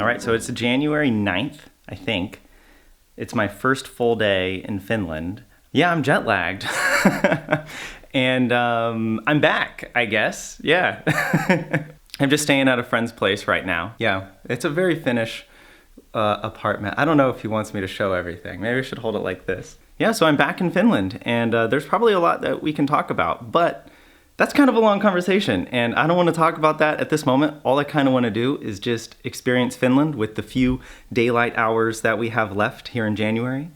All right, so it's January 9th, I think. It's my first full day in Finland. Yeah, I'm jet lagged. And I'm back, I guess. Yeah. I'm just staying at a friend's place right now. Yeah, it's a very Finnish apartment. I don't know if he wants me to show everything. Maybe I should hold it like this. Yeah, so I'm back in Finland, and there's probably a lot that we can talk about, but that's kind of a long conversation, and I don't want to talk about that at this moment. All I kind of want to do is just experience Finland with the few daylight hours that we have left here in January.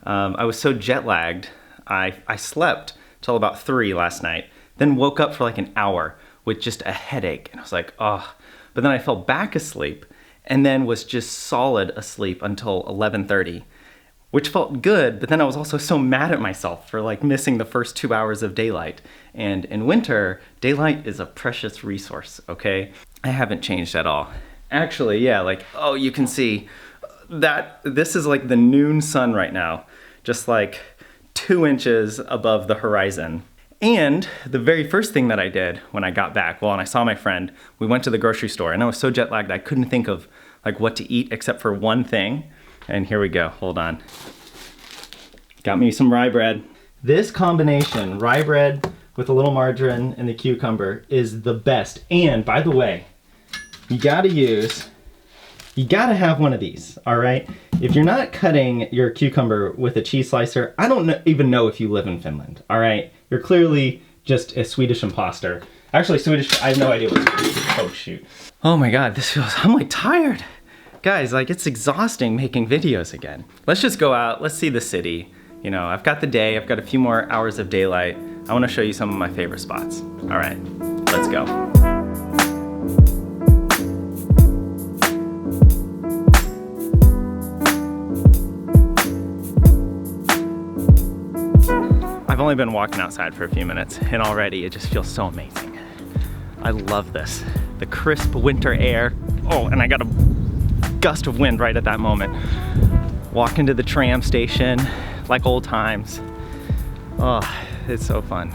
I was so jet lagged, I slept till about 3 last night, then woke up for like an hour with just a headache, and I was like, oh. But then I fell back asleep, and then was just solid asleep until 11:30. Which felt good, but then I was also so mad at myself for like missing the first 2 hours of daylight. And in winter, daylight is a precious resource, okay? I haven't changed at all. Actually, yeah, like, oh, you can see that this is like the noon sun right now, just like 2 inches above the horizon. And the very first thing that I did when I got back, well, and I saw my friend, we went to the grocery store, and I was so jet lagged I couldn't think of like what to eat except for one thing. And here we go, hold on. Got me some rye bread. This combination, rye bread with a little margarine and the cucumber, is the best. And by the way, you gotta have one of these, all right? If you're not cutting your cucumber with a cheese slicer, I don't even know if you live in Finland, all right? You're clearly just a Swedish imposter. Actually, Swedish, I have no idea what Swedish is. Oh, shoot. Oh my God, I'm like tired. Guys, like it's exhausting making videos again. Let's just go out, let's see the city. You know, I've got the day, I've got a few more hours of daylight. I wanna show you some of my favorite spots. All right, let's go. I've only been walking outside for a few minutes, and already it just feels so amazing. I love this. The crisp winter air. Oh, and I got a gust of wind right at that moment. Walk into the tram station like old times. Oh, it's so fun.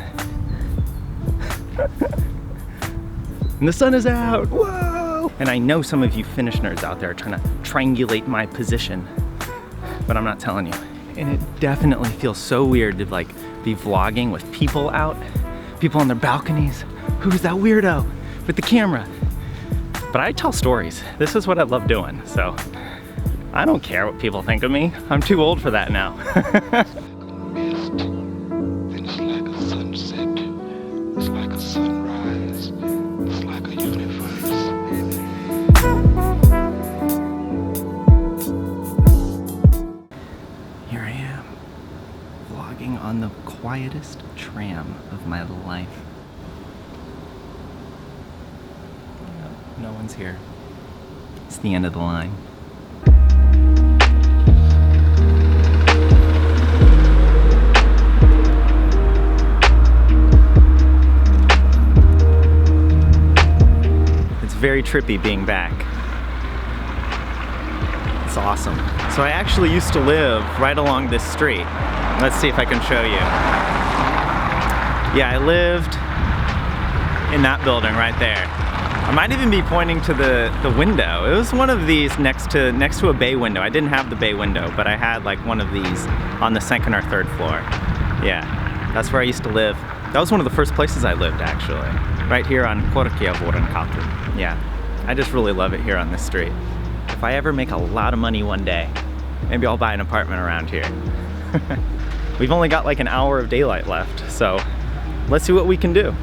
And the sun is out, whoa! And I know some of you Finnish nerds out there are trying to triangulate my position, but I'm not telling you. And it definitely feels so weird to like be vlogging with people out, people on their balconies. Who's that weirdo with the camera? But I tell stories. This is what I love doing, so I don't care what people think of me. I'm too old for that now. It's like a sunset. It's like a sunrise. It's like a universe. Here I am, vlogging on the quietest tram of my life. No one's here. It's the end of the line. It's very trippy being back. It's awesome. So I actually used to live right along this street. Let's see if I can show you. Yeah, I lived in that building right there. I might even be pointing to the window. It was one of these next to a bay window. I didn't have the bay window, but I had like one of these on the 2nd or 3rd floor. Yeah, that's where I used to live. That was one of the first places I lived, actually. Right here on Korkeavuoren. Yeah, I just really love it here on this street. If I ever make a lot of money one day, maybe I'll buy an apartment around here. We've only got like an hour of daylight left, so let's see what we can do.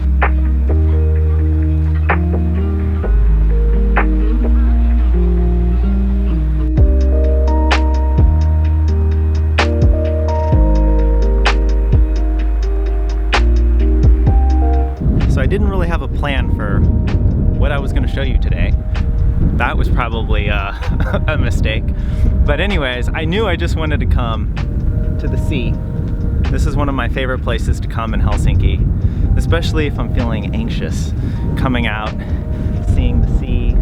I didn't really have a plan for what I was going to show you today. That was probably a mistake. But anyways, I knew I just wanted to come to the sea. This is one of my favorite places to come in Helsinki, especially if I'm feeling anxious. Coming out, seeing the sea.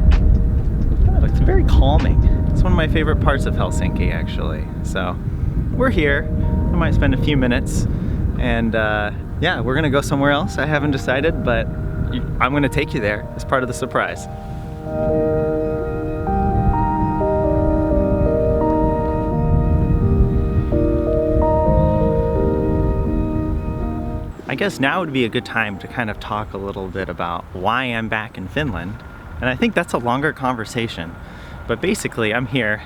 God, it's very calming. It's one of my favorite parts of Helsinki, actually. So we're here. I might spend a few minutes and yeah, we're gonna go somewhere else. I haven't decided, but I'm gonna take you there as part of the surprise. guess now would be a good time to kind of talk a little bit about why I'm back in Finland. And I think that's a longer conversation. But basically, I'm here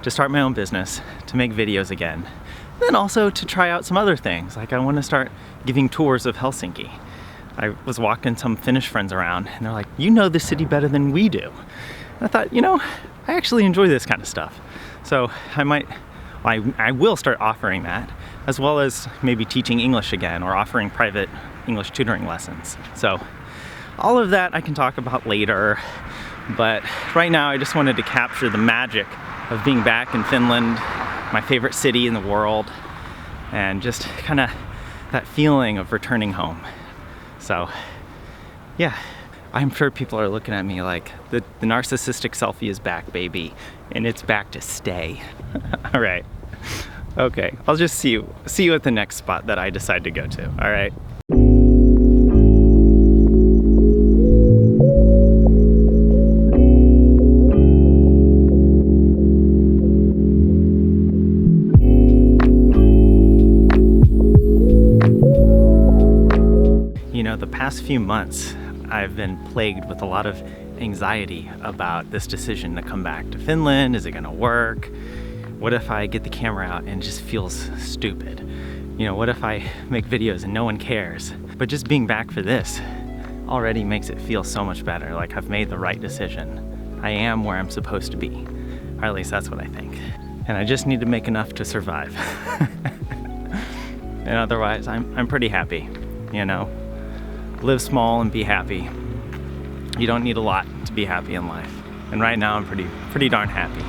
to start my own business, to make videos again. Then also to try out some other things. Like I want to start giving tours of Helsinki. I was walking some Finnish friends around and they're like, you know the city better than we do. And I thought, you know, I actually enjoy this kind of stuff. So I will start offering that, as well as maybe teaching English again or offering private English tutoring lessons. So all of that I can talk about later, but right now I just wanted to capture the magic of being back in Finland, my favorite city in the world, and just kind of that feeling of returning home. So yeah, I'm sure people are looking at me like the narcissistic selfie is back, baby, and it's back to stay. All right. Okay, I'll just see you at the next spot that I decide to go to. All right. You know, the past few months, I've been plagued with a lot of anxiety about this decision to come back to Finland. Is it gonna work? What if I get the camera out and it just feels stupid? You know, what if I make videos and no one cares? But just being back for this already makes it feel so much better, like I've made the right decision. I am where I'm supposed to be, or at least that's what I think. And I just need to make enough to survive. And otherwise, I'm pretty happy, you know? Live small and be happy. You don't need a lot to be happy in life. And right now I'm pretty darn happy.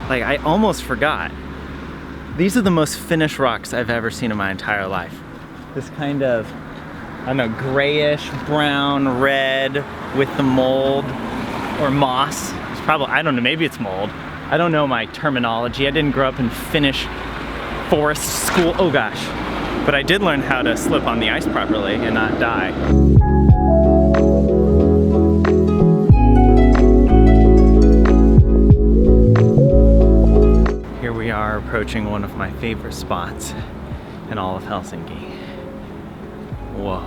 Like, I almost forgot. These are the most Finnish rocks I've ever seen in my entire life. This kind of, I don't know, grayish, brown, red with the mold or moss. It's probably, I don't know, maybe it's mold. I don't know my terminology. I didn't grow up in Finnish forest school, oh gosh. But I did learn how to slip on the ice properly and not die. Here we are approaching one of my favorite spots in all of Helsinki. Whoa,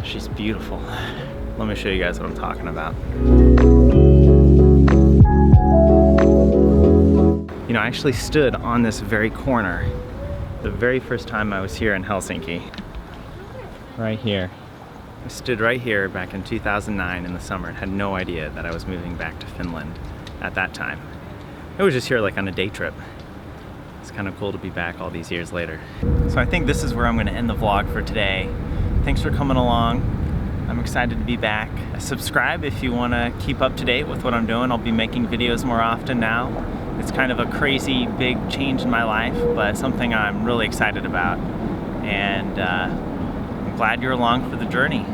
she's beautiful. Let me show you guys what I'm talking about. You know, I actually stood on this very corner the very first time I was here in Helsinki. Right here. I stood right here back in 2009 in the summer and had no idea that I was moving back to Finland at that time. I was just here like on a day trip. It's kind of cool to be back all these years later. So I think this is where I'm going to end the vlog for today. Thanks for coming along. I'm excited to be back. Subscribe if you want to keep up to date with what I'm doing. I'll be making videos more often now. It's kind of a crazy big change in my life, but something I'm really excited about. And I'm glad you're along for the journey.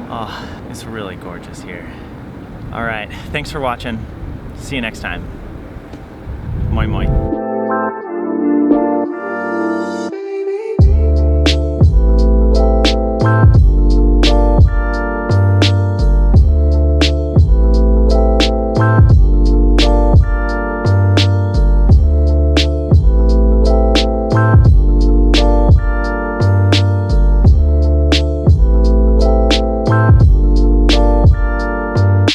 Oh, it's really gorgeous here. All right, thanks for watching. See you next time. Moi moi.